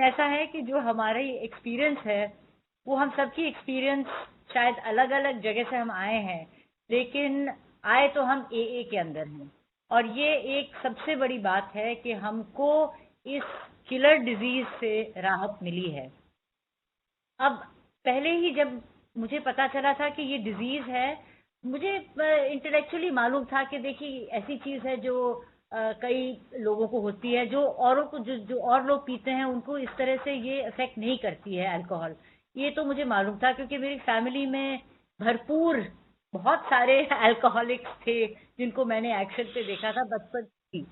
ऐसा है कि जो हमारा ये एक्सपीरियंस है वो हम सबकी एक्सपीरियंस शायद अलग अलग जगह से हम आए हैं, लेकिन आए तो हम एए के अंदर हैं। और ये एक सबसे बड़ी बात है कि हमको इस किलर डिजीज से राहत मिली है। अब पहले ही जब मुझे पता चला था कि ये डिजीज है, मुझे इंटेलेक्चुअली मालूम था कि देखिए ऐसी चीज है जो कई लोगों को होती है, जो औरों को जो जो और लोग पीते हैं उनको इस तरह से ये अफेक्ट नहीं करती है अल्कोहल। ये तो मुझे मालूम था क्योंकि मेरी फैमिली में भरपूर बहुत सारे अल्कोहलिक्स थे जिनको मैंने एक्शन पे देखा था बचपन से ही।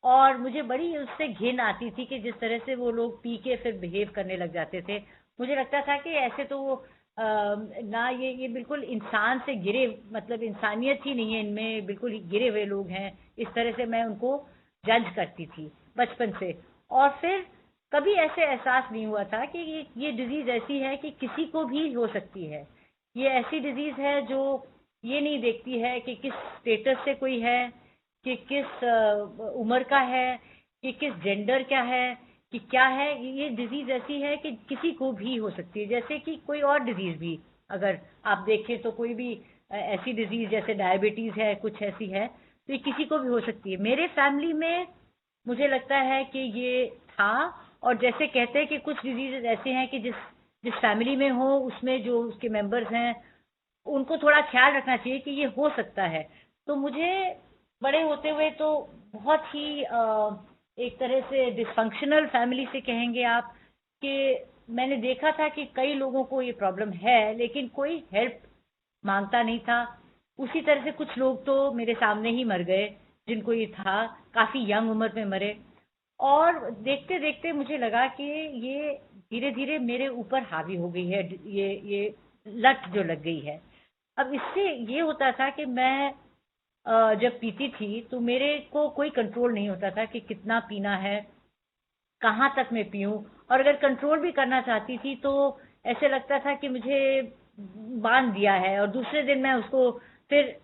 और मुझे बड़ी उससे घिन आती थी कि जिस तरह से वो लोग पी के फिर बिहेव करने लग जाते थे। मुझे लगता था कि ऐसे तो वो ना ये बिल्कुल इंसान से गिरे, मतलब इंसानियत ही नहीं है इनमें, बिल्कुल ही गिरे हुए लोग हैं। इस तरह से मैं उनको जज करती थी बचपन से। और फिर कभी ऐसे एहसास नहीं हुआ था कि ये डिजीज ऐसी है कि किसी को भी हो सकती है। ये ऐसी डिजीज है जो ये नहीं देखती है कि किस स्टेटस से कोई है, कि किस उम्र का है, कि किस जेंडर क्या है, कि क्या है। ये डिजीज ऐसी है कि किसी को भी हो सकती है, जैसे कि कोई और डिजीज भी अगर आप देखें तो कोई भी ऐसी डिजीज जैसे डायबिटीज है, कुछ ऐसी है, तो ये किसी को भी हो सकती है। मेरे फैमिली में मुझे लगता है कि ये था। और जैसे कहते हैं कि कुछ डिजीजेस ऐसे हैं कि जिस जिस फैमिली में हो उसमें जो उसके मेंबर्स हैं उनको थोड़ा ख्याल रखना चाहिए कि ये हो सकता है। तो मुझे बड़े होते हुए तो बहुत ही एक तरह से डिसफंक्शनल फैमिली से कहेंगे आप, कि मैंने देखा था कि कई लोगों को ये प्रॉब्लम है लेकिन कोई हेल्प मांगता नहीं था। उसी तरह से कुछ लोग तो मेरे सामने ही मर गए जिनको ये था, काफी यंग उम्र में मरे। और देखते देखते मुझे लगा कि ये धीरे धीरे मेरे ऊपर हावी हो गई है, ये लत जो लग गई है। अब इससे ये होता था कि मैं जब पीती थी तो मेरे को कोई कंट्रोल नहीं होता था कि कितना पीना है, कहाँ तक मैं पीऊँ। और अगर कंट्रोल भी करना चाहती थी तो ऐसे लगता था कि मुझे बांध दिया है, और दूसरे दिन मैं उसको फिर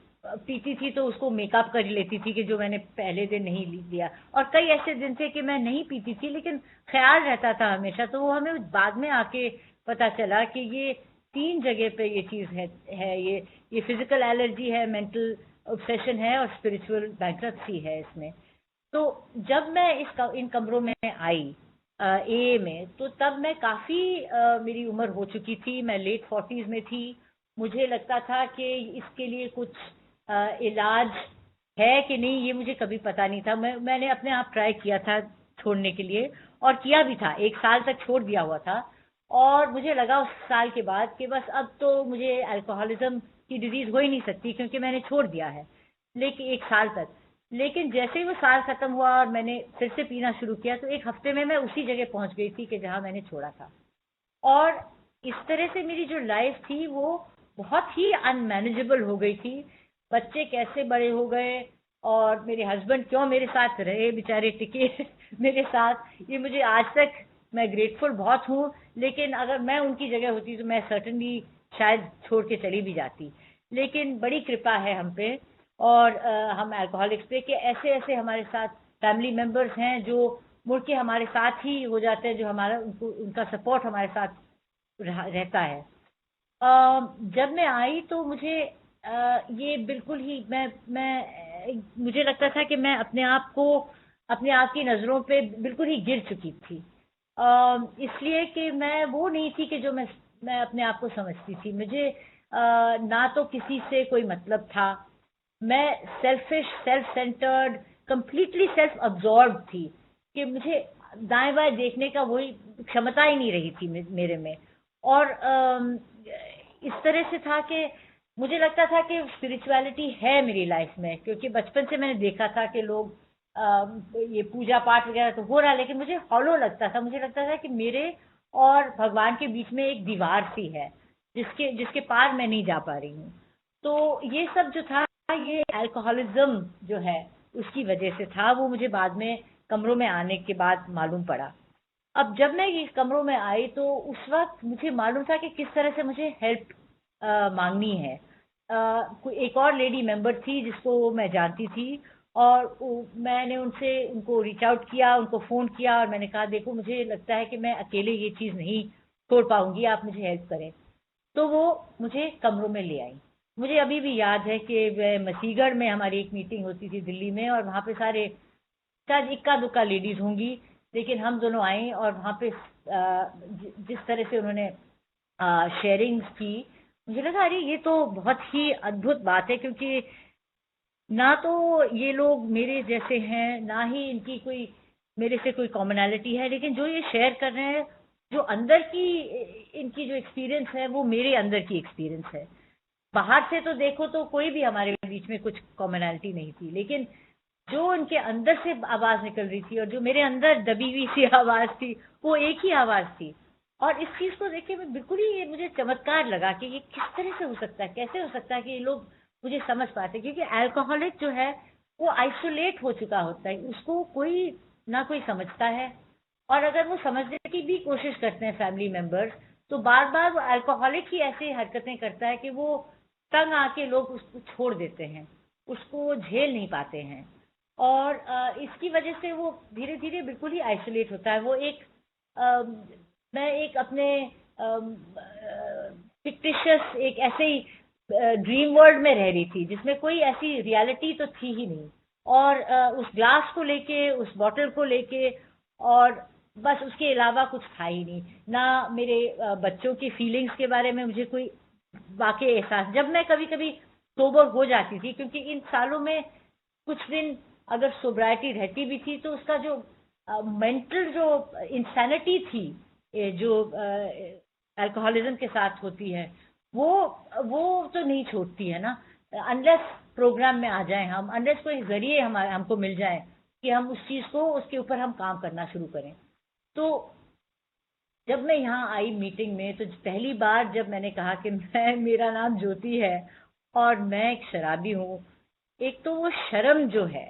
पीती थी तो उसको मेकअप कर लेती थी कि जो मैंने पहले दिन नहीं लिया। और कई ऐसे दिन थे कि मैं नहीं पीती थी लेकिन ख्याल रहता था हमेशा। तो वो हमें बाद में आके पता चला कि ये तीन जगह पे ये चीज है ये फिजिकल एलर्जी है, मेंटल ऑब्सेशन है, और स्पिरिचुअल बैंक्रप्सी है इसमें। तो जब मैं इन कमरों में आई ए में, तो तब मैं काफी मेरी उम्र हो चुकी थी, मैं लेट फोर्टीज में थी। मुझे लगता था कि इसके लिए कुछ इलाज है कि नहीं ये मुझे कभी पता नहीं था। मैंने अपने आप ट्राई किया था छोड़ने के लिए, और किया भी था, एक साल तक छोड़ दिया हुआ था। और मुझे लगा उस साल के बाद कि बस अब तो मुझे अल्कोहलिज्म की डिजीज हो ही नहीं सकती क्योंकि मैंने छोड़ दिया है, लेकिन एक साल तक। लेकिन जैसे ही वो साल खत्म हुआ और मैंने फिर से पीना शुरू किया तो एक हफ्ते में मैं उसी जगह पहुंच गई थी कि जहां मैंने छोड़ा था। और इस तरह से मेरी जो लाइफ थी वो बहुत ही अनमैनेजेबल हो गई थी। बच्चे कैसे बड़े हो गए, और मेरे हस्बैंड क्यों मेरे साथ रहे बेचारे, टिके मेरे साथ, ये मुझे आज तक, मैं ग्रेटफुल बहुत हूँ। लेकिन अगर मैं उनकी जगह होती तो मैं सर्टनली शायद छोड़ के चली भी जाती। लेकिन बड़ी कृपा है हम पे, और हम अल्कोहलिक्स पे, कि ऐसे ऐसे हमारे साथ फैमिली मेंबर्स हैं जो मुड़ के हमारे साथ ही हो जाते हैं, जो हमारा उनको उनका सपोर्ट हमारे साथ रहता है। जब मैं आई तो मुझे ये बिल्कुल ही मुझे लगता था कि मैं अपने आप की नजरों पे बिल्कुल ही गिर चुकी थी। इसलिए कि मैं वो नहीं थी कि जो मैं अपने आप को समझती थी। मुझे ना तो किसी से कोई मतलब था। मैं selfish, self centred, completely self absorb थी, कि मुझे दाएं बाएं देखने का वही क्षमता ही नहीं रही थी मेरे में। और इस तरह से था कि मुझे लगता था कि स्पिरिचुअलिटी है मेरी लाइफ में, क्योंकि बचपन से मैंने देखा था कि लोग ये पूजा पाठ वगैरह तो हो रहा है, लेकिन मुझे हॉलो लगता था। मुझे लगता था कि मेरे और भगवान के बीच में एक दीवार सी है जिसके जिसके पार मैं नहीं जा पा रही हूँ। तो ये सब जो था, ये अल्कोहलिज्म जो है उसकी वजह से था। वो मुझे बाद में कमरों में आने के बाद मालूम पड़ा। अब जब मैं इस कमरों में आई तो उस वक्त मुझे मालूम था कि किस तरह से मुझे हेल्प मांगनी है। कोई एक और लेडी मेंबर थी जिसको मैं जानती थी। और मैंने उनको रीच आउट किया, उनको फ़ोन किया और मैंने कहा देखो मुझे लगता है कि मैं अकेले ये चीज़ नहीं छोड़ पाऊंगी, आप मुझे हेल्प करें। तो वो मुझे कमरों में ले आई। मुझे अभी भी याद है कि मसीगढ़ में हमारी एक मीटिंग होती थी दिल्ली में, और वहाँ पे सारे शायद इक्का दुक्का लेडीज होंगी, लेकिन हम दोनों आए और वहाँ पे जिस तरह से उन्होंने शेयरिंग्स की, मुझे लगा अरे ये तो बहुत ही अद्भुत बात है, क्योंकि ना तो ये लोग मेरे जैसे हैं, ना ही इनकी कोई मेरे से कोई कॉमनैलिटी है, लेकिन जो ये शेयर कर रहे हैं, जो अंदर की इनकी जो एक्सपीरियंस है वो मेरे अंदर की एक्सपीरियंस है। बाहर से तो देखो तो कोई भी हमारे बीच में कुछ कॉमनैलिटी नहीं थी, लेकिन जो उनके अंदर से आवाज निकल रही थी और जो मेरे अंदर दबी हुई सी आवाज थी, वो एक ही आवाज थी। और इस चीज को देख के मैं बिल्कुल ही, ये मुझे चमत्कार लगा कि ये किस तरह से हो सकता है, कैसे हो सकता है कि ये लोग मुझे समझ पाते, क्योंकि अल्कोहलिक जो है वो आइसोलेट हो चुका होता है, उसको कोई ना कोई समझता है। और अगर वो समझने की भी कोशिश करते हैं फैमिली मेंबर्स, तो बार बार वो अल्कोहलिक ही ऐसी हरकतें करता है कि वो तंग आके लोग उसको छोड़ देते हैं, उसको झेल नहीं पाते हैं। और इसकी वजह से वो धीरे धीरे बिल्कुल ही आइसोलेट होता है। वो एक मैं एक अपने फिक्टिशियस एक ऐसे ही ड्रीम वर्ल्ड में रह रही थी, जिसमें कोई ऐसी रियलिटी तो थी ही नहीं। और उस ग्लास को लेके, उस बॉटल को लेके, और बस उसके अलावा कुछ था ही नहीं। ना मेरे बच्चों की फीलिंग्स के बारे में मुझे कोई वाकई एहसास। जब मैं कभी कभी सोबर हो जाती थी, क्योंकि इन सालों में कुछ दिन अगर सोब्राइटी रहती भी थी, तो उसका जो मेंटल जो इंसैनिटी थी, जो अल्कोहलिज्म के साथ होती है, वो वो तो नहीं छोड़ती है ना, अनलेस प्रोग्राम में आ जाए हम, अनलेस कोई जरिए हमको मिल जाए कि हम उस चीज को, उसके ऊपर हम काम करना शुरू करें। तो जब मैं यहाँ आई मीटिंग में, तो पहली बार जब मैंने कहा कि मैं, मेरा नाम ज्योति है और मैं एक शराबी हूँ, एक तो वो शर्म जो है,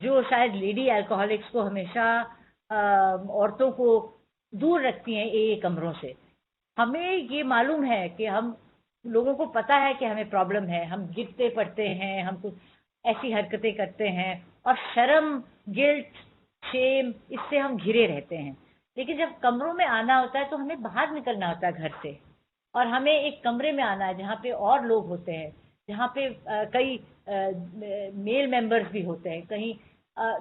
जो शायद लेडी अल्कोहलिक्स को हमेशा औरतों को दूर रखती हैं ए कमरों से। हमें ये मालूम है कि हम लोगों को पता है कि हमें प्रॉब्लम है, हम गिरते पड़ते हैं, हम कुछ ऐसी हरकतें करते हैं, और शर्म, गिल्ट, शेम, इससे हम घिरे रहते हैं। लेकिन जब कमरों में आना होता है तो हमें बाहर निकलना होता है घर से, और हमें एक कमरे में आना है जहाँ पे और लोग होते हैं, जहाँ पे कई मेल मेंबर्स भी होते हैं कहीं।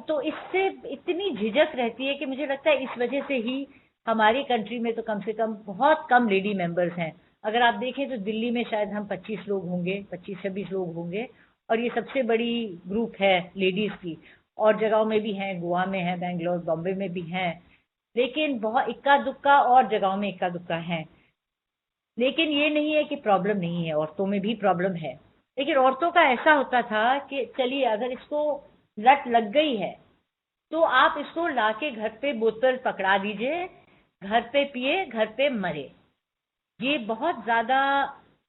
तो इससे इतनी झिझक रहती है कि मुझे लगता है इस वजह से ही हमारी कंट्री में तो कम से कम बहुत कम लेडी मेंबर्स हैं। अगर आप देखें तो दिल्ली में शायद हम 25 लोग होंगे, 25-26 लोग होंगे, और ये सबसे बड़ी ग्रुप है लेडीज की। और जगहों में भी हैं, गोवा में है, बेंगलोर, बॉम्बे में भी हैं, लेकिन बहुत इक्का दुक्का और जगहों में इक्का दुक्का है। लेकिन ये नहीं है कि प्रॉब्लम नहीं है, औरतों में भी प्रॉब्लम है। लेकिन औरतों का ऐसा होता था कि चलिए अगर इसको लत लग गई है, तो आप इसको लाके घर पे बोतल पकड़ा दीजिए, घर पे पिए, घर पे मरे। ये बहुत ज्यादा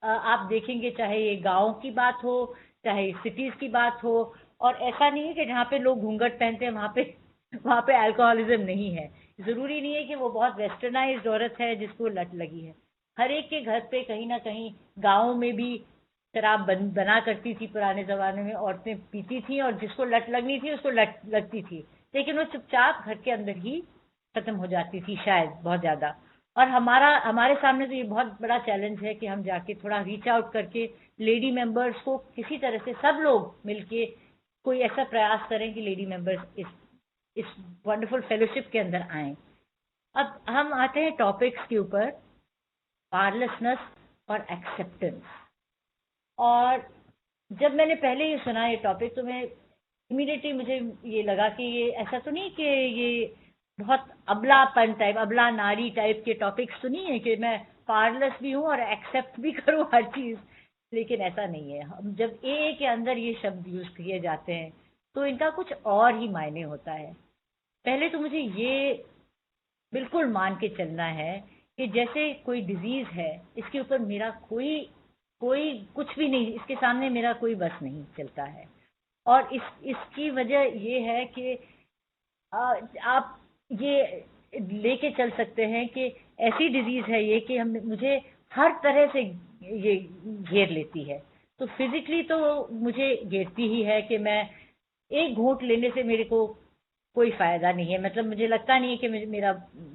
आप देखेंगे, चाहे ये गांव की बात हो, चाहे सिटीज की बात हो। और ऐसा नहीं है कि जहाँ पे लोग घूंघट पहनते हैं वहां पे अल्कोहलिज्म नहीं है। जरूरी नहीं है कि वो बहुत वेस्टर्नाइज्ड औरत है जिसको लत लगी है। हर एक के घर पे कहीं ना कहीं, गाँव में भी शराब बना करती थी पुराने जमाने में, औरतें पीती थी, और जिसको लत लगनी थी उसको लत लगती थी, लेकिन वो चुपचाप घर के अंदर ही खत्म हो जाती थी शायद, बहुत ज्यादा। और हमारे सामने तो ये बहुत बड़ा चैलेंज है कि हम जाके थोड़ा रीच आउट करके लेडी मेंबर्स को किसी तरह से, सब लोग मिलके कोई ऐसा प्रयास करें कि लेडी मेंबर्स इस वंडरफुल फेलोशिप के अंदर आए। अब हम आते हैं टॉपिक्स के ऊपर, पावरलेसनेस और एक्सेप्टेंस। और जब मैंने पहले ये सुना ये टॉपिक, तो मैं इमीडिएटली मुझे ये लगा कि ये ऐसा तो नहीं कि ये बहुत अबलापन टाइप, अबला नारी टाइप के टॉपिक्स तो नहीं है कि मैं पावरलेस भी हूँ और एक्सेप्ट भी करूँ हर चीज। लेकिन ऐसा नहीं है। हम जब ए के अंदर ये शब्द यूज किए जाते हैं, तो इनका कुछ और ही मायने होता है। पहले तो मुझे ये बिल्कुल मान के चलना है कि जैसे कोई डिजीज है, इसके ऊपर मेरा कोई कोई कुछ भी नहीं, इसके सामने मेरा कोई बस नहीं चलता है। और इसकी वजह ये है कि आप ये लेके चल सकते हैं कि ऐसी डिजीज है ये कि हम मुझे हर तरह से ये घेर लेती है। तो फिजिकली तो मुझे घेरती ही है कि मैं एक घूंट लेने से मेरे को कोई फायदा नहीं है, मतलब मुझे लगता नहीं है कि मेरा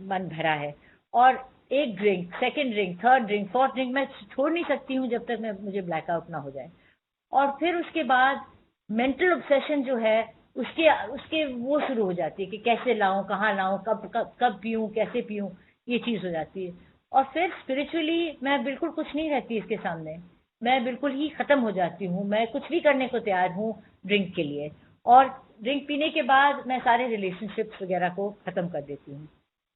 मन भरा है। और एक drink, second drink, third drink, fourth drink मैं छोड़ नहीं सकती हूँ जब तक मुझे ब्लैकआउट ना हो जाए। और फिर उसके बाद मेंटल ऑब्सेशन जो है उसके उसके वो शुरू हो जाती है कि कैसे लाऊं, कहाँ लाऊं, कब कब कब पीऊं, कैसे पीऊं, ये चीज हो जाती है। और फिर स्पिरिचुअली मैं बिल्कुल कुछ नहीं रहती इसके सामने, मैं बिल्कुल ही खत्म हो जाती हूँ, मैं कुछ भी करने को तैयार हूँ ड्रिंक के लिए। और ड्रिंक पीने के बाद मैं सारे रिलेशनशिप्स वगैरह को खत्म कर देती हूँ।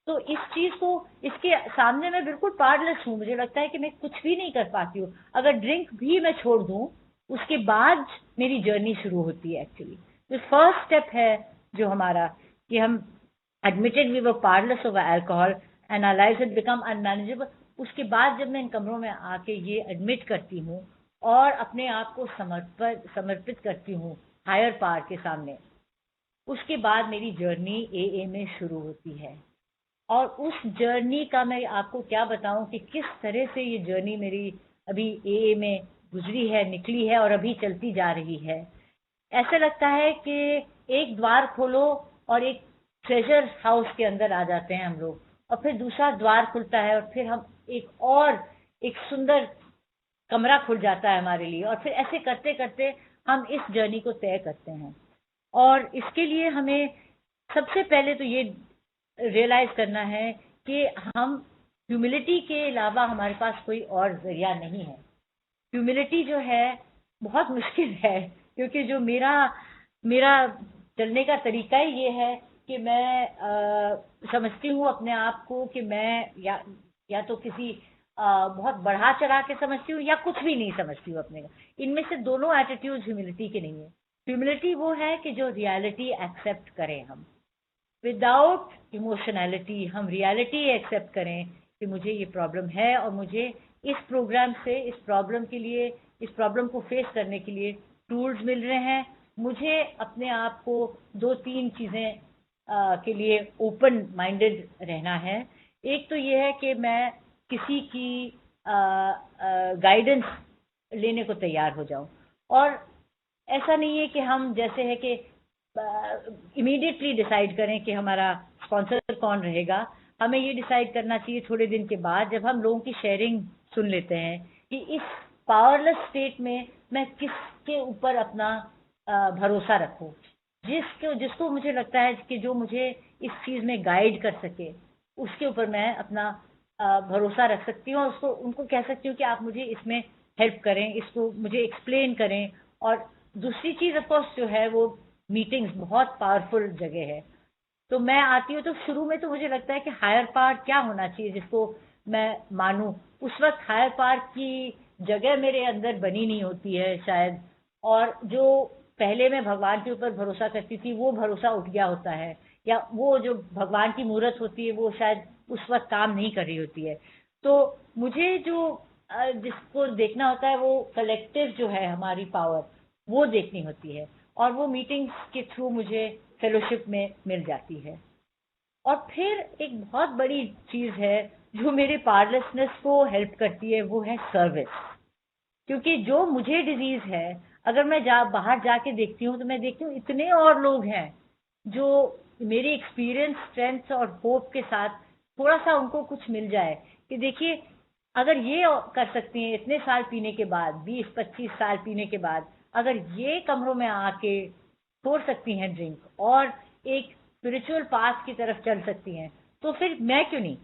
तो इस चीज को, इसके सामने मैं बिल्कुल पावरलेस हूँ, मुझे लगता है कि मैं कुछ भी नहीं कर पाती हूँ। अगर ड्रिंक भी मैं छोड़ दूं उसके बाद मेरी जर्नी शुरू होती है एक्चुअली। तो फर्स्ट स्टेप है जो हमारा, कि हम admitted we were powerless over alcohol and our lives had become unmanageable. उसके बाद जब मैं इन कमरों में आके ये एडमिट करती हूँ और अपने आप को समर्पित करती हूँ हायर पावर के सामने, उसके बाद मेरी जर्नी एए में शुरू होती है। और उस जर्नी का मैं आपको क्या बताऊं कि किस तरह से ये जर्नी मेरी अभी एए में गुजरी है, निकली है और अभी चलती जा रही है। ऐसा लगता है कि एक द्वार खोलो और एक ट्रेजर हाउस के अंदर आ जाते हैं हम लोग, और फिर दूसरा द्वार खुलता है और फिर हम एक सुंदर कमरा खुल जाता है हमारे लिए, और फिर ऐसे करते करते हम इस जर्नी को तय करते हैं। और इसके लिए हमें सबसे पहले तो ये रियलाइज करना है कि हम ह्यूमिलिटी के अलावा हमारे पास कोई और जरिया नहीं है। ह्यूमिलिटी जो है बहुत मुश्किल है, क्योंकि जो मेरा मेरा चलने का तरीका ही ये है कि मैं समझती हूँ अपने आप को कि मैं या तो किसी बहुत बढ़ा चढ़ा के समझती हूँ या कुछ भी नहीं समझती हूँ अपने को। इनमें से दोनों एटीट्यूड ह्यूमिलिटी के नहीं है। ह्यूमिलिटी वो है कि जो रियलिटी एक्सेप्ट करें हम, विदाउट इमोशनैलिटी हम रियलिटी एक्सेप्ट करें कि मुझे ये प्रॉब्लम है और मुझे इस प्रोग्राम से इस प्रॉब्लम के लिए, इस प्रॉब्लम को फेस करने के लिए टूल्स मिल रहे हैं। मुझे अपने आप को दो तीन चीजें के लिए ओपन माइंडेड रहना है। एक तो ये है कि मैं किसी की गाइडेंस लेने को तैयार हो जाऊं, और ऐसा नहीं है कि हम जैसे है कि इमीडिएटली डिसाइड करें कि हमारा स्पॉन्सर कौन रहेगा। हमें ये डिसाइड करना चाहिए थोड़े दिन के बाद, जब हम लोगों की शेयरिंग सुन लेते हैं कि इस पावरलेस स्टेट में मैं किसके ऊपर अपना भरोसा रखूं, जिसको मुझे लगता है कि जो मुझे इस चीज में गाइड कर सके, उसके ऊपर मैं अपना भरोसा रख सकती हूँ और उसको उनको कह सकती हूँ कि आप मुझे इसमें हेल्प करें, इसको मुझे एक्सप्लेन करें। और दूसरी चीज ऑफ कोर्स जो है वो मीटिंग्स बहुत पावरफुल जगह है। तो मैं आती हूँ तो शुरू में तो मुझे लगता है कि हायर पावर क्या होना चाहिए जिसको मैं मानूं। उस वक्त हायर पावर की जगह मेरे अंदर बनी नहीं होती है शायद, और जो पहले मैं भगवान के ऊपर भरोसा करती थी वो भरोसा उठ गया होता है, या वो जो भगवान की मूर्त होती है वो शायद उस वक्त काम नहीं कर रही होती है। तो मुझे जो जिसको देखना होता है वो कलेक्टिव जो है हमारी पावर, वो देखनी होती है, और वो मीटिंग्स के थ्रू मुझे फेलोशिप में मिल जाती है। और फिर एक बहुत बड़ी चीज है जो मेरे पावरलेसनेस को हेल्प करती है, वो है सर्विस। क्योंकि जो मुझे डिजीज है, अगर मैं बाहर जाके देखती हूँ तो मैं देखती हूँ इतने और लोग हैं जो मेरी एक्सपीरियंस, स्ट्रेंथ और होप के साथ थोड़ा सा उनको कुछ मिल जाए कि देखिए अगर ये कर सकती हैं इतने साल पीने के बाद, 20-25 साल पीने के बाद, अगर ये कमरों में आके छोड़ सकती हैं ड्रिंक और एक स्पिरिचुअल पाथ की तरफ चल सकती हैं, तो फिर मैं क्यों नहीं,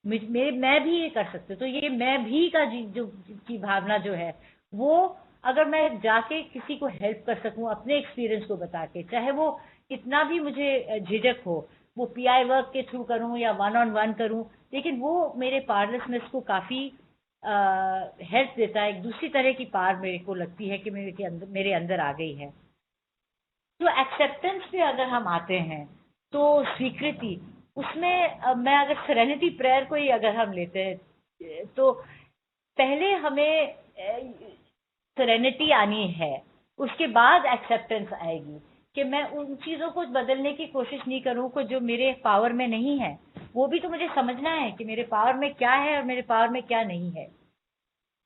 मैं भी ये कर सकती हूँ। तो ये मैं भी का जो की भावना जो है, वो अगर मैं जाके किसी को हेल्प कर सकूं अपने एक्सपीरियंस को बता के, चाहे वो कितना भी मुझे झिझक हो, वो पीआई वर्क के थ्रू करूं या वन ऑन वन करूं, लेकिन वो मेरे पावरलेसनेस को काफी हेल्प देता है। एक दूसरी तरह की पावर मेरे को लगती है कि मेरे अंदर आ गई है। तो एक्सेप्टेंस पे अगर हम आते हैं तो स्वीकृति, उसमें मैं अगर सेरेनिटी प्रेयर को ही अगर हम लेते हैं तो पहले हमें सेरेनिटी आनी है, उसके बाद एक्सेप्टेंस आएगी कि मैं उन चीजों को बदलने की कोशिश नहीं करूं को जो मेरे पावर में नहीं है। वो भी तो मुझे समझना है कि मेरे पावर में क्या है और मेरे पावर में क्या नहीं है।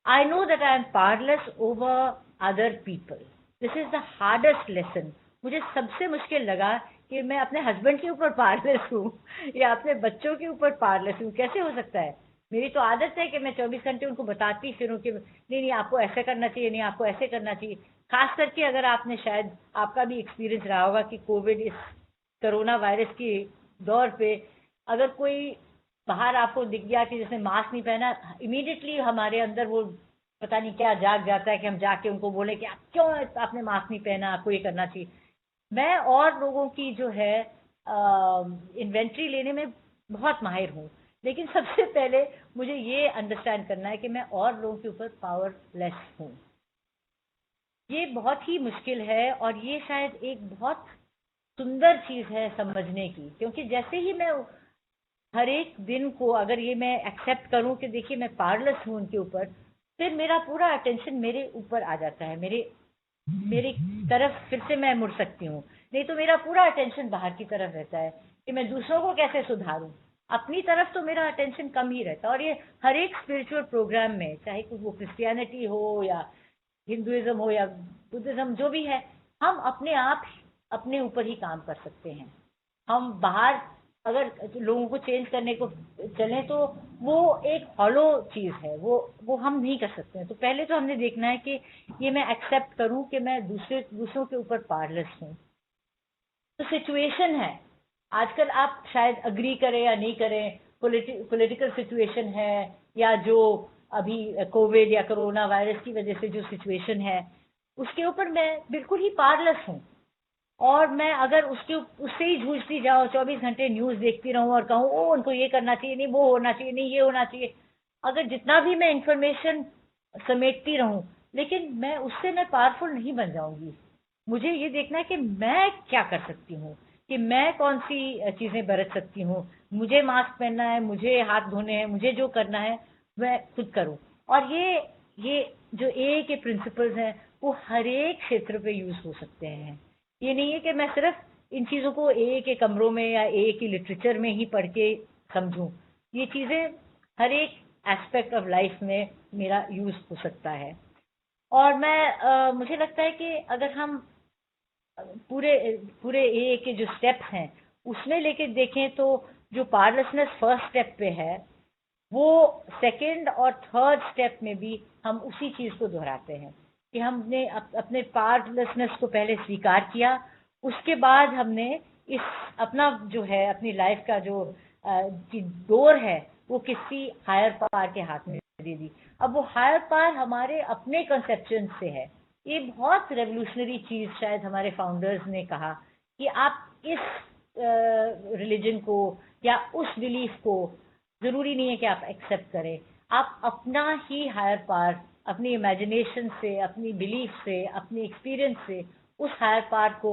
I know that I am powerless over other people. This is the hardest lesson. मुझे सबसे मुश्किल लगा कि मैं अपने हस्बैंड के ऊपर पावरलेस हूँ या अपने बच्चों के ऊपर पावरलेस हूँ, कैसे हो सकता है। मेरी तो आदत है कि मैं 24 घंटे उनको बताती फिरूं कि नहीं नहीं आपको ऐसे करना चाहिए, नहीं आपको ऐसे करना चाहिए। खास करके अगर आपने, शायद आपका भी एक्सपीरियंस रहा होगा कि कोविड, इस कोरोना वायरस की दौर पे अगर कोई बाहर आपको दिख गया कि जिसने मास्क नहीं पहना, इमीडिएटली हमारे अंदर वो पता नहीं क्या जाग जाता है कि हम जाके उनको बोले कि आप क्यों, आपने मास्क नहीं पहना, आपको ये करना चाहिए। मैं और लोगों की जो है इन्वेंट्री लेने में बहुत माहिर हूँ, लेकिन सबसे पहले मुझे ये अंडरस्टैंड करना है कि मैं और लोगों के ऊपर पावरलेस हूँ। ये बहुत ही मुश्किल है और ये शायद एक बहुत सुंदर चीज है समझने की, क्योंकि जैसे ही मैं हर एक दिन को अगर ये मैं एक्सेप्ट करूं कि देखिए मैं पावरलेस हूं उनके ऊपर, फिर मेरा पूरा अटेंशन मेरे ऊपर आ जाता है, मेरे मेरी तरफ फिर से मैं मुड़ सकती हूँ। नहीं तो मेरा पूरा अटेंशन बाहर की तरफ रहता है कि मैं दूसरों को कैसे सुधारूं। अपनी तरफ तो मेरा अटेंशन कम ही रहता है। और ये हर एक स्पिरिचुअल प्रोग्राम में, चाहे वो क्रिश्चियनिटी हो या हिंदुइज्म हो या बुद्धिज्म, जो भी है, हम अपने आप अपने ऊपर ही काम कर सकते हैं। हम बाहर अगर लोगों को चेंज करने को चलें तो वो एक हॉलो चीज है, वो हम नहीं कर सकते हैं। तो पहले तो हमने देखना है कि ये मैं एक्सेप्ट करूं कि मैं दूसरों के ऊपर पावरलेस हूं। तो सिचुएशन है, आजकल आप शायद अग्री करें या नहीं करें, पॉलिटिकल सिचुएशन है या जो अभी कोविड या कोरोना वायरस की वजह से जो सिचुएशन है, उसके ऊपर मैं बिल्कुल ही पावरलेस हूँ। और मैं अगर उससे ही जूझती जाऊं, 24 घंटे न्यूज देखती रहूं और कहूं ओ उनको ये करना चाहिए, नहीं वो होना चाहिए, नहीं ये होना चाहिए, अगर जितना भी मैं इंफॉर्मेशन समेटती रहूं, लेकिन मैं पावरफुल नहीं बन जाऊंगी। मुझे ये देखना है कि मैं क्या कर सकती हूँ, कि मैं कौन सी चीजें बरत सकती हूँ। मुझे मास्क पहनना है, मुझे हाथ धोने हैं, मुझे जो करना है मैं खुद करूँ। और ये जो ए के प्रिंसिपल्स हैं वो हर एक क्षेत्र पे यूज हो सकते हैं। ये नहीं है कि मैं सिर्फ इन चीजों को ए के कमरों में या ए की लिटरेचर में ही पढ़ के समझूं। ये चीजें हर एक एस्पेक्ट ऑफ लाइफ में मेरा यूज हो सकता है। और मुझे लगता है कि अगर हम पूरे पूरे ए के जो स्टेप्स हैं उसमें लेके देखें, तो जो पावरलेसनेस फर्स्ट स्टेप पे है, वो सेकंड और थर्ड स्टेप में भी हम उसी चीज को दोहराते हैं कि हमने अपने पावरलेसनेस को पहले स्वीकार किया, उसके बाद हमने इस अपना जो है अपनी लाइफ का जो की डोर है वो किसी हायर पावर के हाथ में दे दी। अब वो हायर पावर हमारे अपने कंसेप्शन से है। ये बहुत रेवोल्यूशनरी चीज शायद हमारे फाउंडर्स ने कहा कि आप इस रिलीजन को या उस बिलीफ को जरूरी नहीं है कि आप एक्सेप्ट करें, आप अपना ही हायर पावर अपनी इमेजिनेशन से, अपनी बिलीफ से, अपनी एक्सपीरियंस से उस हायर पावर को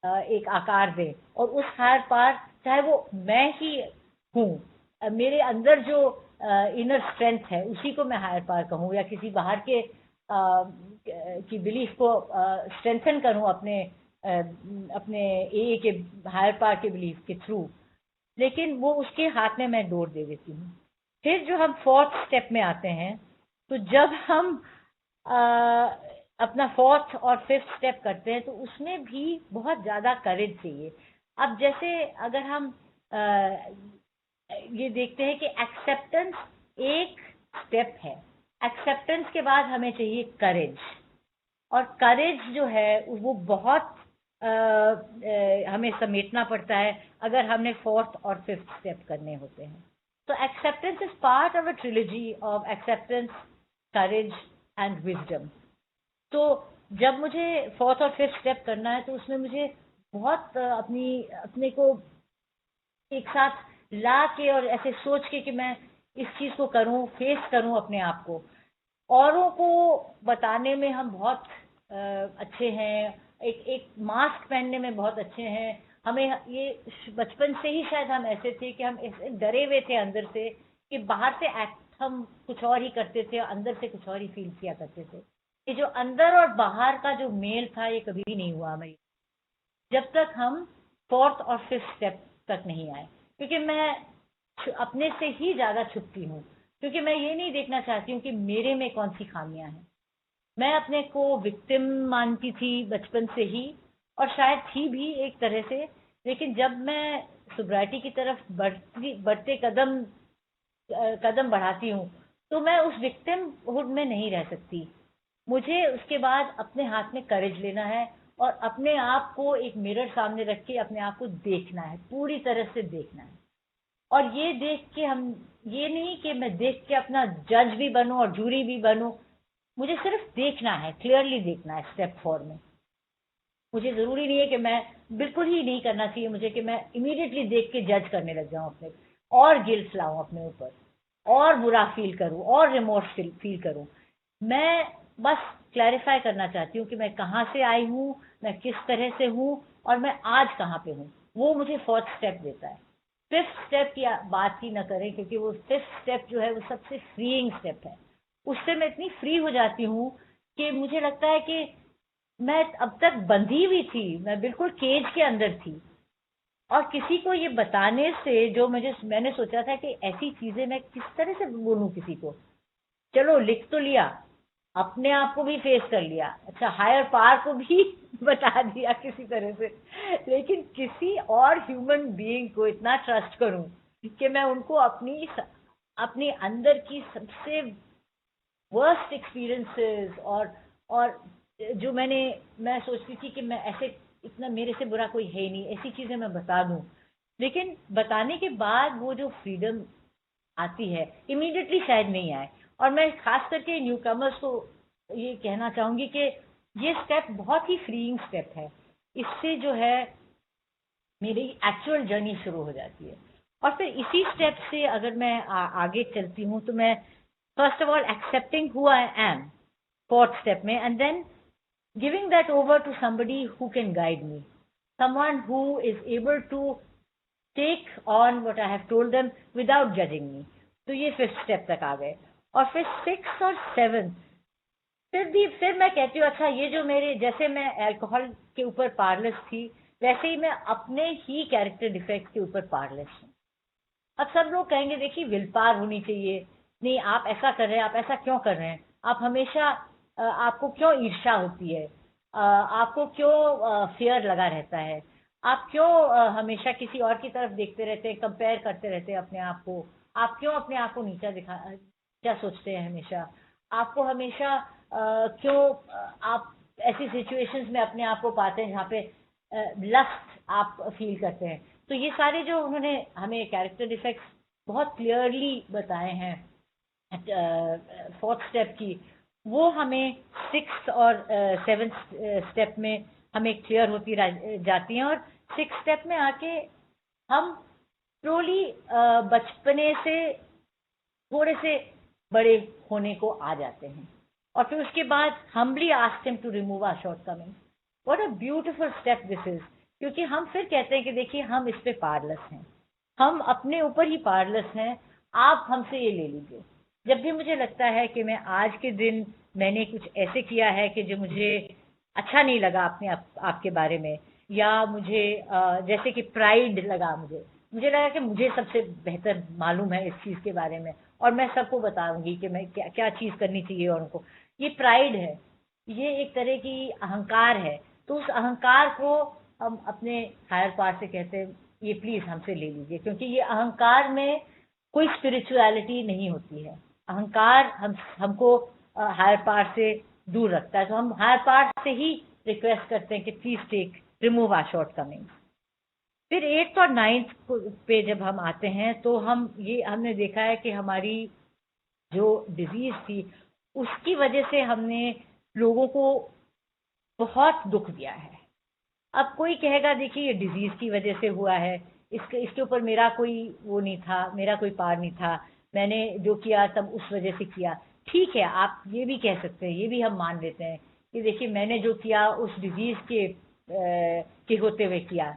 एक आकार दें। और उस हायर पावर, चाहे वो मैं ही हूँ, मेरे अंदर जो इनर स्ट्रेंथ है उसी को मैं हायर पावर कहूँ, या किसी बाहर के की बिलीफ को स्ट्रेंथन करूँ अपने अपने ए के हायर पावर के बिलीफ के थ्रू, लेकिन वो उसके हाथ में मैं डोर दे देती हूँ। फिर जो हम फोर्थ स्टेप में आते हैं, तो जब हम अ, अपना फोर्थ और फिफ्थ स्टेप करते हैं तो उसमें भी बहुत ज्यादा करेज चाहिए। अब जैसे अगर हम अ, ये देखते हैं कि एक्सेप्टेंस एक स्टेप है, एक्सेप्टेंस के बाद हमें चाहिए करेज। और करेज जो है वो बहुत हमें समेटना पड़ता है अगर हमने फोर्थ और फिफ्थ स्टेप करने होते हैं। तो acceptance is part of a trilogy of acceptance, courage and wisdom. तो जब मुझे फोर्थ और फिफ्थ स्टेप करना है तो उसमें मुझे बहुत अपने को एक साथ ला के और ऐसे सोच के कि मैं इस चीज को करूं, फेस करूं अपने आप को। औरों को बताने में हम बहुत अच्छे हैं, एक एक मास्क पहनने में बहुत अच्छे हैं। हमें ये बचपन से ही शायद हम ऐसे थे कि हम ऐसे डरे हुए थे अंदर से कि बाहर से एक्ट हम कुछ और ही करते थे, अंदर से कुछ और ही फील किया करते थे। ये जो अंदर और बाहर का जो मेल था ये कभी भी नहीं हुआ हमारी, जब तक हम फोर्थ और फिफ्थ स्टेप तक नहीं आए। क्योंकि मैं अपने से ही ज्यादा छुपती हूँ, क्योंकि मैं ये नहीं देखना चाहती हूँ कि मेरे में कौन सी खामियां हैं। मैं अपने को विक्टिम मानती थी बचपन से ही, और शायद थी भी एक तरह से। लेकिन जब मैं सोब्राइटी की तरफ बढ़ते कदम बढ़ाती हूँ, तो मैं उस विक्टिमहुड में नहीं रह सकती। मुझे उसके बाद अपने हाथ में करेज लेना है और अपने आप को एक मिरर सामने रख के अपने आप को देखना है, पूरी तरह से देखना है। और ये देख के हम, ये नहीं कि मैं देख के अपना जज भी बनूं और जूरी भी बनूं। मुझे सिर्फ देखना है, क्लियरली देखना है स्टेप 4 में। मुझे जरूरी नहीं है कि मैं, बिल्कुल ही नहीं करना चाहिए मुझे कि मैं इमीडिएटली देख के जज करने लग जाऊं अपने, और गिल्ट लाऊं अपने ऊपर, और बुरा फील करूं, और रिमोर्स फील करूं। मैं बस क्लैरिफाई करना चाहती हूँ कि मैं कहाँ से आई हूँ, मैं किस तरह से हूँ, और मैं आज कहाँ पे हूँ। वो मुझे 4th स्टेप देता है। 5th स्टेप की बात ही ना करें, क्योंकि वो 5th स्टेप जो है वो सबसे फ्रीइंग स्टेप है। उससे मैं इतनी फ्री हो जाती हूँ कि मुझे लगता है कि मैं अब तक बंधी हुई थी, मैं बिल्कुल केज के अंदर थी। और किसी को ये बताने से, जो मैंने सोचा था कि ऐसी चीजें मैं किस तरह से बोलूं किसी को, चलो लिख तो लिया, अपने आप को भी फेस कर लिया, अच्छा हायर पावर को भी बता दिया किसी तरह से, लेकिन किसी और ह्यूमन बीइंग को इतना ट्रस्ट करूं कि मैं उनको अपनी अंदर की सबसे वर्स्ट एक्सपीरियंसेस, और जो मैं सोचती थी कि मैं ऐसे, इतना मेरे से बुरा कोई है ही नहीं, ऐसी चीजें मैं बता दूं। लेकिन बताने के बाद वो जो फ्रीडम आती है, इमीडिएटली शायद नहीं आए। और मैं खास करके न्यू कमर्स को ये कहना चाहूंगी कि ये स्टेप बहुत ही फ्रीइंग स्टेप है। इससे जो है मेरी एक्चुअल जर्नी शुरू हो जाती है। और फिर इसी स्टेप से अगर मैं आगे चलती हूँ, तो मैं first of all accepting who I am, 4th step में, and then giving that over to somebody who can guide me, someone who is able to take on what I have told them without judging me. तो ये 5th step तक आ गए। और फिर 6th और 7th, फिर मैं कहती हूँ अच्छा, ये जो मेरे, जैसे मैं अल्कोहल के ऊपर पावरलेस थी, वैसे ही मैं अपने ही कैरेक्टर डिफेक्ट के ऊपर पावरलेस हूँ। अब सब लोग कहेंगे देखिए विल पावर होनी चाहिए, नहीं आप ऐसा कर रहे हैं, आप ऐसा क्यों कर रहे हैं, आप हमेशा आपको क्यों ईर्ष्या होती है, आपको क्यों फियर लगा रहता है, आप क्यों हमेशा किसी और की तरफ देखते रहते हैं, कंपेयर करते रहते हैं अपने आप को, आप क्यों अपने आप को नीचा सोचते हैं हमेशा, आपको हमेशा क्यों आप ऐसी सिचुएशंस में अपने आप को पाते हैं जहाँ पे लस्ट आप फील करते हैं। तो ये सारे जो उन्होंने हमें कैरेक्टर डिफेक्ट्स बहुत क्लियरली बताए हैं 4th स्टेप की, वो हमें 6th और 7th स्टेप में हमें क्लियर होती जाती हैं। और 6th स्टेप में आके हम स्लोली बचपने से थोड़े से बड़े होने को आ जाते हैं। और फिर उसके बाद humbly ask him to remove our shortcomings. What a beautiful step this is. क्योंकि हम फिर कहते हैं कि देखिए हम इस पे पावरलेस हैं, हम अपने ऊपर ही पावरलेस हैं, आप हमसे ये ले लीजिए। जब भी मुझे लगता है कि मैं आज के दिन मैंने कुछ ऐसे किया है कि जो मुझे अच्छा नहीं लगा अपने आपके बारे में, या मुझे जैसे कि प्राइड लगा, मुझे लगा कि मुझे सबसे बेहतर मालूम है इस चीज के बारे में, और मैं सबको बताऊंगी कि मैं क्या क्या चीज करनी चाहिए और उनको, ये प्राइड है, ये एक तरह की अहंकार है। तो उस अहंकार को हम अपने हायर पावर से कहते हैं ये प्लीज हमसे ले लीजिए, क्योंकि ये अहंकार में कोई स्पिरिचुअलिटी नहीं होती है। अहंकार हमको हायर पावर से दूर रखता है। तो हम हायर पावर से ही रिक्वेस्ट करते हैं कि प्लीज रिमूव आवर शॉर्टकमिंग्स। फिर 8th और 9th पे जब हम आते हैं, तो हमने देखा है कि हमारी जो डिजीज थी, उसकी वजह से हमने लोगों को बहुत दुख दिया है। अब कोई कहेगा देखिए ये डिजीज की वजह से हुआ है, इसके ऊपर मेरा कोई वो नहीं था, मेरा कोई पार नहीं था, मैंने जो किया सब उस वजह से किया। ठीक है, आप ये भी कह सकते हैं, ये भी हम मान लेते हैं कि देखिए मैंने जो किया उस डिजीज के होते हुए किया,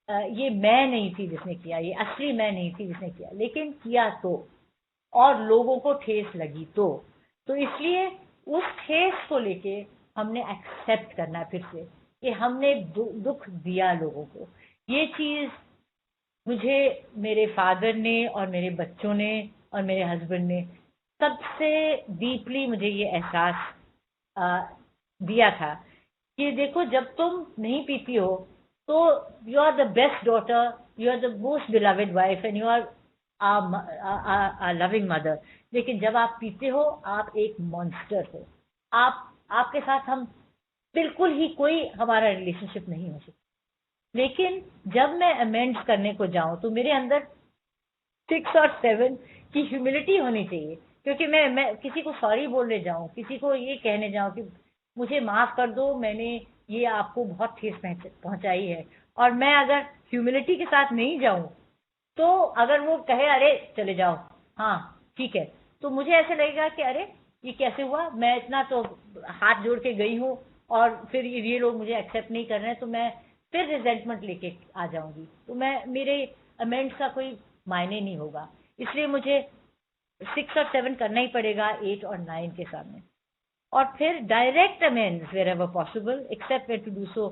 ये मैं नहीं थी जिसने किया, ये असली मैं नहीं थी जिसने किया, लेकिन किया तो, और लोगों को ठेस लगी तो इसलिए उस ठेस को लेके हमने एक्सेप्ट करना फिर से कि हमने दुख दिया लोगों को। ये चीज मुझे मेरे फादर ने और मेरे बच्चों ने और मेरे हस्बैंड ने सबसे डीपली मुझे ये एहसास दिया था कि देखो जब तुम नहीं पीती हो तो you are the best daughter, you are the most beloved wife and you are loving mother. लेकिन जब आप पीते हो आप एक मॉन्स्टर हो। आप आपके साथ हम बिल्कुल ही कोई हमारा रिलेशनशिप नहीं हो सकता। लेकिन जब मैं अमेंड्स करने को जाऊं तो मेरे अंदर 6 और 7 की ह्यूमिलिटी होनी चाहिए, क्योंकि मैं किसी को सॉरी बोलने जाऊं, किसी को ये कहने जाऊं कि मुझे माफ कर दो, मैंने ये आपको बहुत ठेस पहुंचाई है, और मैं अगर ह्यूमिलिटी के साथ नहीं जाऊं तो अगर वो कहे अरे चले जाओ, हाँ ठीक है, तो मुझे ऐसे लगेगा कि अरे ये कैसे हुआ, मैं इतना तो हाथ जोड़ के गई हूँ और फिर ये लोग मुझे एक्सेप्ट नहीं कर रहे हैं, तो मैं फिर रिजेंटमेंट लेके आ जाऊंगी, तो मैं मेरे अमेंड्स का कोई मायने नहीं होगा। इसलिए मुझे 6 और 7 करना ही पड़ेगा 8 और 9 के सामने। और फिर direct amends wherever possible except where to do so.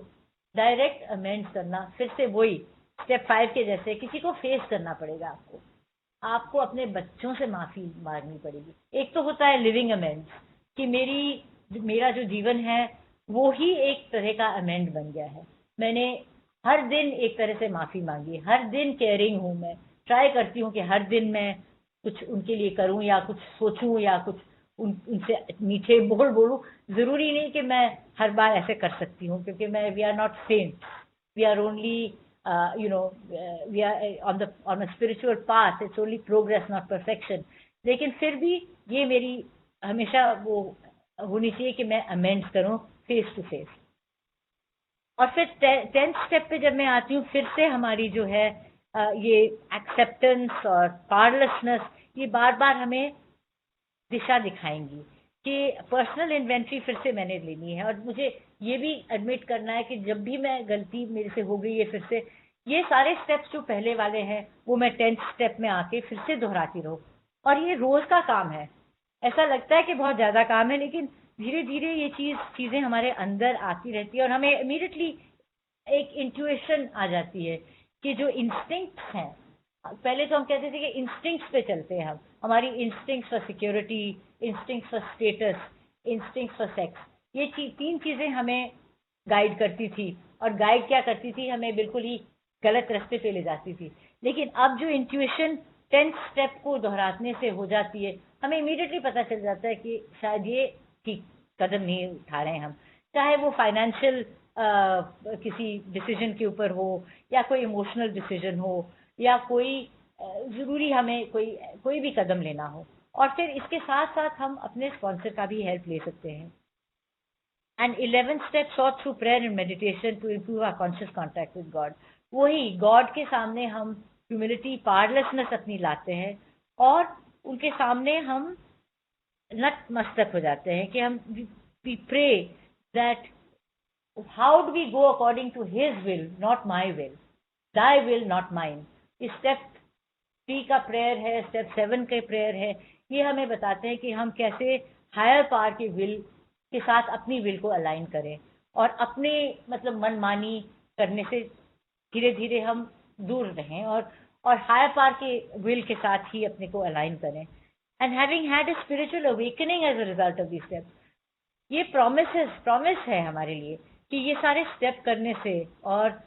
Direct amends करना, फिर से वही स्टेप 5 के जैसे किसी को फेस करना पड़ेगा आपको। आपको अपने बच्चों से माफी मांगनी पड़ेगी। एक तो होता है लिविंग अमेंड्स, कि मेरा जो जीवन है वो ही एक तरह का अमेंड बन गया है। मैंने हर दिन एक तरह से माफी मांगी, हर दिन केयरिंग हूं, मैं ट्राई करती हूँ कि हर दिन मैं कुछ उनके लिए करूं या कुछ सोचूं या कुछ उनसे मीठे बोल बोलूं। जरूरी नहीं कि मैं हर बार ऐसे कर सकती हूँ, क्योंकि मैं we are not saint, we are only we are on a spiritual path, it's only progress not perfection। लेकिन फिर भी ये मेरी हमेशा वो होनी चाहिए कि मैं अमेंड्स करूं फेस टू फेस। और फिर 10th स्टेप पे जब मैं आती हूँ, फिर से हमारी जो है ये एक्सेप्टेंस और पावरलेसनेस, ये बार बार हमें दिशा दिखाएंगी कि पर्सनल इन्वेंट्री फिर से मैंने लेनी है। और मुझे ये भी एडमिट करना है कि जब भी मैं गलती मेरे से हो गई है, फिर से ये सारे स्टेप्स जो पहले वाले हैं वो मैं 10th स्टेप में आके फिर से दोहराती रहूं। और ये रोज का काम है। ऐसा लगता है कि बहुत ज्यादा काम है, लेकिन धीरे धीरे ये चीजें हमारे अंदर आती रहती है और हमें इमीडिएटली एक इंट्यूशन आ जाती है कि जो इंस्टिंक्ट्स हैं, पहले तो हम कहते थे कि इंस्टिंक्ट्स पे चलते हैं हम, हमारी instincts for security, instincts for status, instincts for sex, ये 3 चीजें हमें गाइड करती थी। और गाइड क्या करती थी, हमें बिल्कुल ही गलत रास्ते पे ले जाती थी। लेकिन अब जो इंट्यूशन 10th स्टेप को दोहराने से हो जाती है, हमें इमीडिएटली पता चल जाता है कि शायद ये ठीक कदम नहीं उठा रहे हैं हम। चाहे वो फाइनेंशियल किसी डिसीजन के ऊपर हो, या कोई इमोशनल डिसीजन हो, या कोई जरूरी हमें कोई भी कदम लेना हो। और फिर इसके साथ साथ हम अपने स्पॉन्सर का भी हेल्प ले सकते हैं। And 11th step sought through prayer and meditation to improve our conscious contact with God. वही गॉड के सामने हम ह्यूमिलिटी, पावरलेसनेस अपनी लाते हैं, और उनके सामने हम नतमस्तक हो जाते हैं कि हम we pray that how do we go according to his will, not my will, thy will not mine. इस स्टेप 3 का प्रेयर है, स्टेप 7 के प्रेयर है, ये हमें बताते हैं कि हम कैसे हायर पावर के विल के साथ अपनी विल को अलाइन करें, और अपने मतलब मनमानी करने से धीरे धीरे हम दूर रहें, और हायर पावर के विल के साथ ही अपने को अलाइन करें। And having had a spiritual awakening as a result of this step, ये प्रॉमिस है हमारे लिए कि ये सारे स्टेप करने से और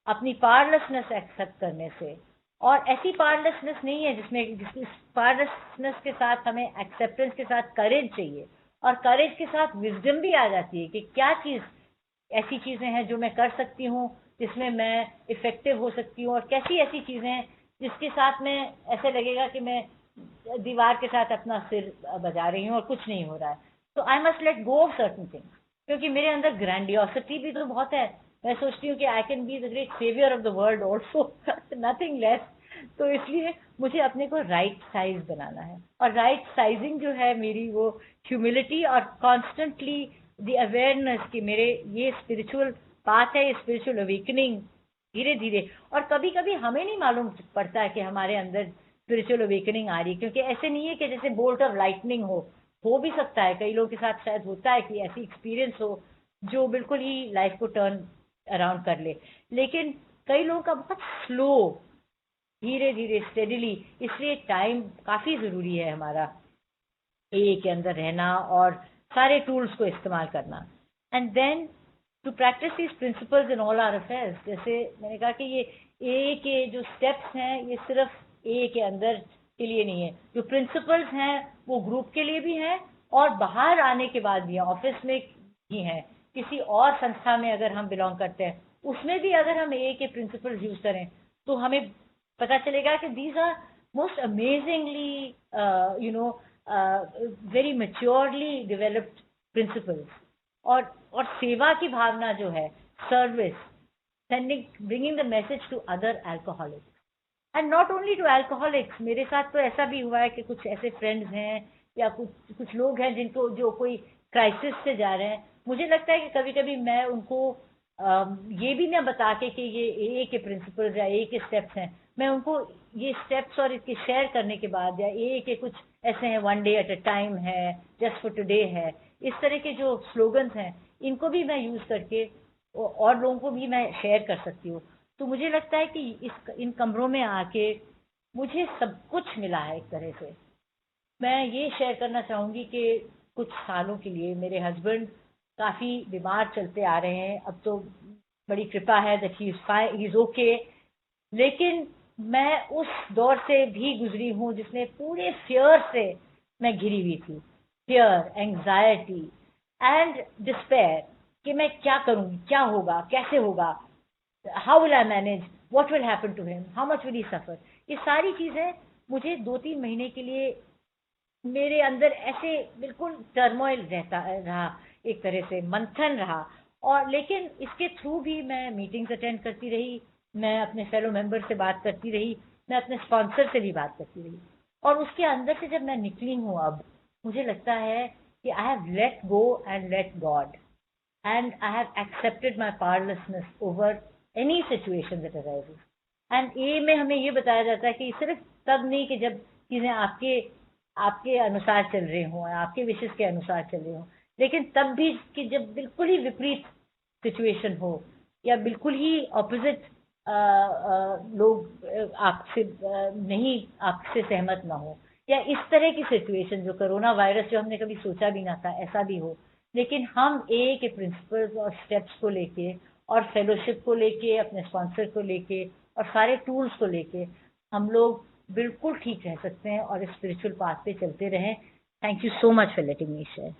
अपनी पावरलेसनेस एक्सेप्ट करने से, और ऐसी पावरलेसनेस नहीं है जिसमें पावरलेसनेस के साथ हमें एक्सेप्टेंस के साथ करेज चाहिए, और करेज के साथ विजडम भी आ जाती है कि क्या चीज ऐसी चीजें हैं जो मैं कर सकती हूँ, जिसमें मैं इफेक्टिव हो सकती हूँ, और कैसी ऐसी चीजें हैं जिसके साथ में ऐसे लगेगा कि मैं दीवार के साथ अपना सिर बजा रही हूँ और कुछ नहीं हो रहा है। तो I must let go of certain things, क्योंकि मेरे अंदर ग्रैंडियोसिटी भी तो बहुत है। मैं सोचती हूँ कि I can be the great saviour of the world also, nothing less. तो इसलिए मुझे अपने को राइट साइज बनाना है, और राइट साइजिंग जो है मेरी, वो ह्यूमिलिटी और कॉन्स्टेंटली द अवेयरनेस कि मेरे ये स्पिरिचुअल पाथ है, ये स्पिरिचुअल अवेकनिंग धीरे धीरे। और कभी कभी हमें नहीं मालूम पड़ता है कि हमारे अंदर स्पिरिचुअल अवेकनिंग आ रही है, क्योंकि ऐसे नहीं है कि जैसे बोल्ट ऑफ लाइटनिंग हो भी सकता है, कई लोगों के साथ शायद होता है कि ऐसी एक्सपीरियंस हो जो बिल्कुल ही लाइफ को टर्न अराउंड कर ले। लेकिन कई लोगों का बहुत स्लो, धीरे धीरे स्टेडिली। इसलिए टाइम काफी जरूरी है हमारा ए के अंदर रहना और सारे टूल्स को इस्तेमाल करना। And then to practise these principles in all our affairs. जैसे मैंने कहा कि ये ए के जो स्टेप्स हैं ये सिर्फ ए के अंदर के लिए नहीं है, जो प्रिंसिपल्स हैं वो ग्रुप के लिए भी हैं और बाहर आने के बाद भी ऑफिस में भी हैं। किसी और संस्था में अगर हम बिलोंग करते हैं उसमें भी अगर हम ए के प्रिंसिपल्स यूज करें तो हमें पता चलेगा कि these are most amazingly very maturely developed principles. और सेवा की भावना जो है, service, sending, bringing the message to other alcoholics and not only to alcoholics. मेरे साथ तो ऐसा भी हुआ है कि कुछ ऐसे फ्रेंड्स हैं या कुछ लोग हैं जिनको जो कोई क्राइसिस से जा रहे हैं, मुझे लगता है कि कभी कभी मैं उनको ये भी ना बता के कि ये ए के प्रिंसिपल्स या ए के स्टेप्स हैं, मैं उनको ये स्टेप्स और इसके शेयर करने के बाद, या ए के कुछ ऐसे हैं, one day at a time है, जस्ट फॉर टुडे है, इस तरह के जो स्लोगन्स हैं इनको भी मैं यूज करके और लोगों को भी मैं शेयर कर सकती हूँ। तो मुझे लगता है कि इन कमरों में आके मुझे सब कुछ मिला है एक तरह से। मैं ये शेयर करना चाहूंगी कि कुछ सालों के लिए मेरे हस्बैंड काफी बीमार चलते आ रहे हैं, अब तो बड़ी कृपा है दैट ही इज ओके, लेकिन मैं उस दौर से भी गुजरी हूँ जिसमें पूरे फियर से मैं घिरी हुई थी। फियर, एंजाइटी एंड डिस्पेयर कि मैं क्या करूंगी, क्या होगा, कैसे होगा, how will I manage, what will happen to him, how much will he suffer. ये सारी चीजें मुझे 2-3 महीने के लिए मेरे अंदर ऐसे बिल्कुल टर्मोइल रहता रहा, एक तरह से मंथन रहा। और लेकिन इसके थ्रू भी मैं मीटिंग्स अटेंड करती रही, मैं अपने फेलो मेंबर से बात करती रही, मैं अपने स्पॉन्सर से भी बात करती रही। और उसके अंदर से जब मैं निकली हूँ अब, मुझे लगता है कि I have let go and let God and I have accepted my powerlessness over any situation that arises. And a में हमें ये बताया जाता है कि सिर्फ तब नहीं कि जब चीजें आपके आपके अनुसार चल रहे हों, आपके विशेष के अनुसार चल रहे हों, लेकिन तब भी कि जब बिल्कुल ही विपरीत सिचुएशन हो या बिल्कुल ही ऑपोजिट लोग आपसे नहीं, आपसे सहमत ना हो, या इस तरह की सिचुएशन जो कोरोना वायरस जो हमने कभी सोचा भी ना था ऐसा भी हो, लेकिन हम ए के प्रिंसिपल्स और स्टेप्स को लेके और फेलोशिप को लेके, अपने स्पॉन्सर को लेके और सारे टूल्स को लेके हम लोग बिल्कुल ठीक रह सकते हैं और स्पिरिचुअल पाथ पे चलते रहें। Thank you so much for letting me share.